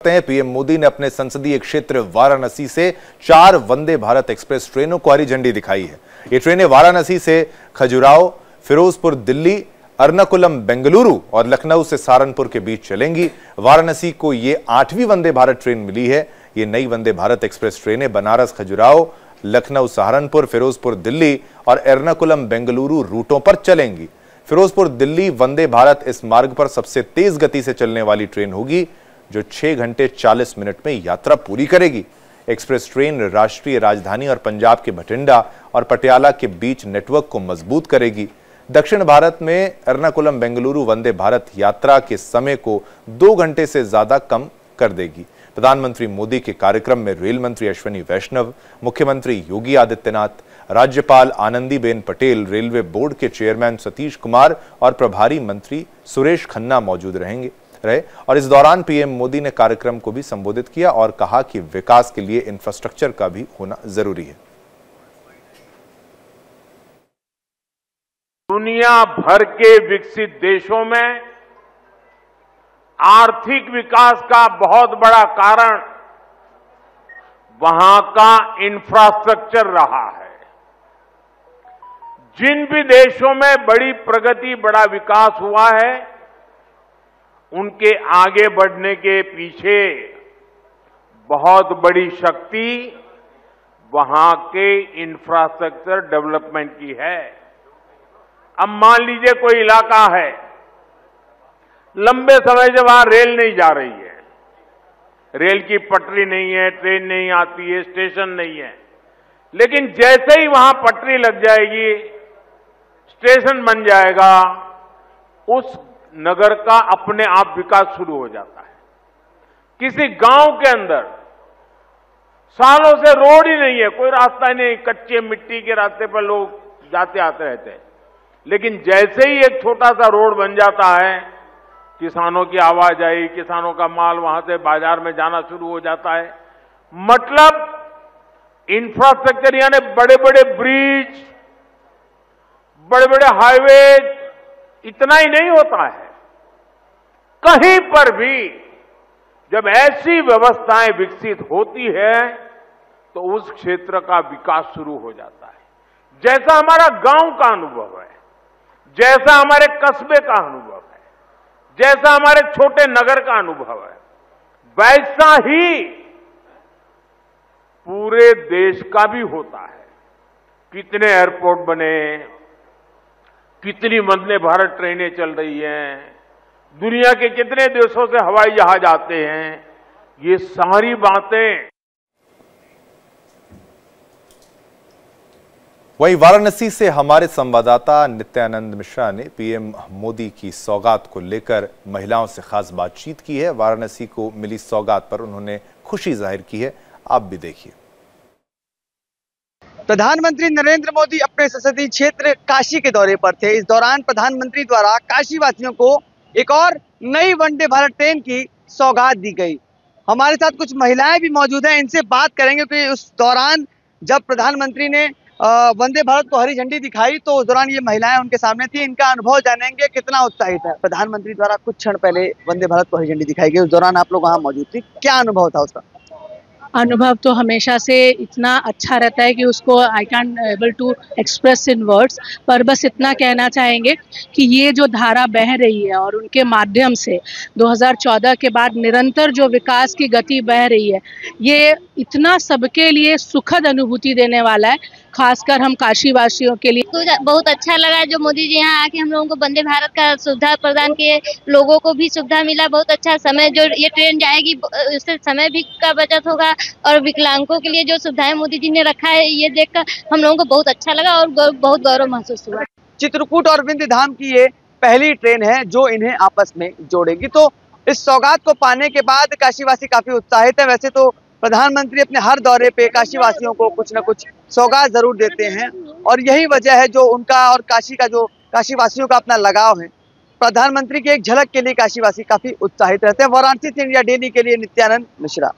सकते हैं, पीएम मोदी ने अपने संसदीय क्षेत्र वाराणसी से 4 वंदे भारत एक्सप्रेस ट्रेनों को हरी झंडी दिखाई है। ये ट्रेनें वाराणसी से खजुराहो, फिरोजपुर दिल्ली, एर्नाकुलम बेंगलुरु और लखनऊ से सहारनपुर के बीच चलेंगी। वाराणसी को ये 8वीं वंदे भारत ट्रेन मिली है। ये नई वंदे भारत एक्सप्रेस ट्रेनें बनारस खजुराहो, लखनऊ सहारनपुर, फिरोजपुर दिल्ली और एर्नाकुलम बेंगलुरु रूटों पर चलेंगी। फिरोजपुर दिल्ली वंदे भारत इस मार्ग पर सबसे तेज गति से चलने वाली ट्रेन होगी, जो 6 घंटे 40 मिनट में यात्रा पूरी करेगी। एक्सप्रेस ट्रेन राष्ट्रीय राजधानी और पंजाब के बठिंडा और पटियाला के बीच नेटवर्क को मजबूत करेगी। दक्षिण भारत में एर्नाकुलम बेंगलुरु वंदे भारत यात्रा के समय को 2 घंटे से ज्यादा कम कर देगी। प्रधानमंत्री मोदी के कार्यक्रम में रेल मंत्री अश्विनी वैष्णव, मुख्यमंत्री योगी आदित्यनाथ, राज्यपाल आनंदीबेन पटेल, रेलवे बोर्ड के चेयरमैन सतीश कुमार और प्रभारी मंत्री सुरेश खन्ना मौजूद रहे और इस दौरान पीएम मोदी ने कार्यक्रम को भी संबोधित किया और कहा कि विकास के लिए इंफ्रास्ट्रक्चर का भी होना जरूरी है। दुनिया भर के विकसित देशों में आर्थिक विकास का बहुत बड़ा कारण वहां का इंफ्रास्ट्रक्चर रहा है। जिन भी देशों में बड़ी प्रगति, बड़ा विकास हुआ है, उनके आगे बढ़ने के पीछे बहुत बड़ी शक्ति वहां के इंफ्रास्ट्रक्चर डेवलपमेंट की है। अब मान लीजिए कोई इलाका है, लंबे समय से वहां रेल नहीं जा रही है, रेल की पटरी नहीं है, ट्रेन नहीं आती है, स्टेशन नहीं है, लेकिन जैसे ही वहां पटरी लग जाएगी, स्टेशन बन जाएगा, उस नगर का अपने आप विकास शुरू हो जाता है। किसी गांव के अंदर सालों से रोड ही नहीं है, कोई रास्ता नहीं, कच्चे मिट्टी के रास्ते पर लोग जाते आते रहते हैं, लेकिन जैसे ही एक छोटा सा रोड बन जाता है, किसानों की आवाजाही, किसानों का माल वहां से बाजार में जाना शुरू हो जाता है। मतलब इंफ्रास्ट्रक्चर यानी बड़े बड़े ब्रिज, बड़े बड़े हाईवे, इतना ही नहीं होता है, कहीं पर भी जब ऐसी व्यवस्थाएं विकसित होती है तो उस क्षेत्र का विकास शुरू हो जाता है। जैसा हमारा गांव का अनुभव है, जैसा हमारे कस्बे का अनुभव है, जैसा हमारे छोटे नगर का अनुभव है, वैसा ही पूरे देश का भी होता है। कितने एयरपोर्ट बने, कितनी वंदे भारत ट्रेनें चल रही हैं, दुनिया के कितने देशों से हवाई जहाज आते हैं, ये सारी बातें। वहीं वाराणसी से हमारे संवाददाता नित्यानंद मिश्रा ने पीएम मोदी की सौगात को लेकर महिलाओं से खास बातचीत की है। वाराणसी को मिली सौगात पर उन्होंने खुशी जाहिर की है, आप भी देखिए। प्रधानमंत्री नरेंद्र मोदी अपने संसदीय क्षेत्र काशी के दौरे पर थे। इस दौरान प्रधानमंत्री द्वारा काशी वासियों को एक और नई वंदे भारत ट्रेन की सौगात दी गई। हमारे साथ कुछ महिलाएं भी मौजूद हैं, इनसे बात करेंगे कि उस दौरान जब प्रधानमंत्री ने वंदे भारत को हरी झंडी दिखाई तो उस दौरान ये महिलाएं उनके सामने थी। इनका अनुभव जानेंगे, कितना उत्साहित है। प्रधानमंत्री द्वारा कुछ क्षण पहले वंदे भारत को हरी झंडी दिखाई गई, उस दौरान आप लोग वहां मौजूद थी, क्या अनुभव था उसका? अनुभव तो हमेशा से इतना अच्छा रहता है कि उसको I can able to express in words, पर बस इतना कहना चाहेंगे कि ये जो धारा बह रही है और उनके माध्यम से 2014 के बाद निरंतर जो विकास की गति बह रही है, ये इतना सबके लिए सुखद अनुभूति देने वाला है, खासकर हम काशी वासियों के लिए। बहुत अच्छा लगा जो मोदी जी यहाँ आके हम लोगों को वंदे भारत का सुविधा प्रदान किए, लोगों को भी सुविधा मिला। बहुत अच्छा समय जो ये ट्रेन जाएगी उससे समय भी का बचत होगा और विकलांगों के लिए जो सुविधाएं मोदी जी ने रखा है, ये देखकर हम लोगों को बहुत अच्छा लगा और बहुत गौरव महसूस हुआ। चित्रकूट और विंध्य धाम की ये पहली ट्रेन है जो इन्हें आपस में जोड़ेगी। तो इस सौगात को पाने के बाद काशीवासी काफी उत्साहित है। वैसे तो प्रधानमंत्री अपने हर दौरे पे काशीवासियों को कुछ न कुछ सौगात जरूर देते हैं और यही वजह है जो उनका और काशीवासियों का अपना लगाव है। प्रधानमंत्री की एक झलक के लिए काशीवासी काफी उत्साहित रहते हैं। वाराणसी से इंडिया डेली के लिए नित्यानंद मिश्रा।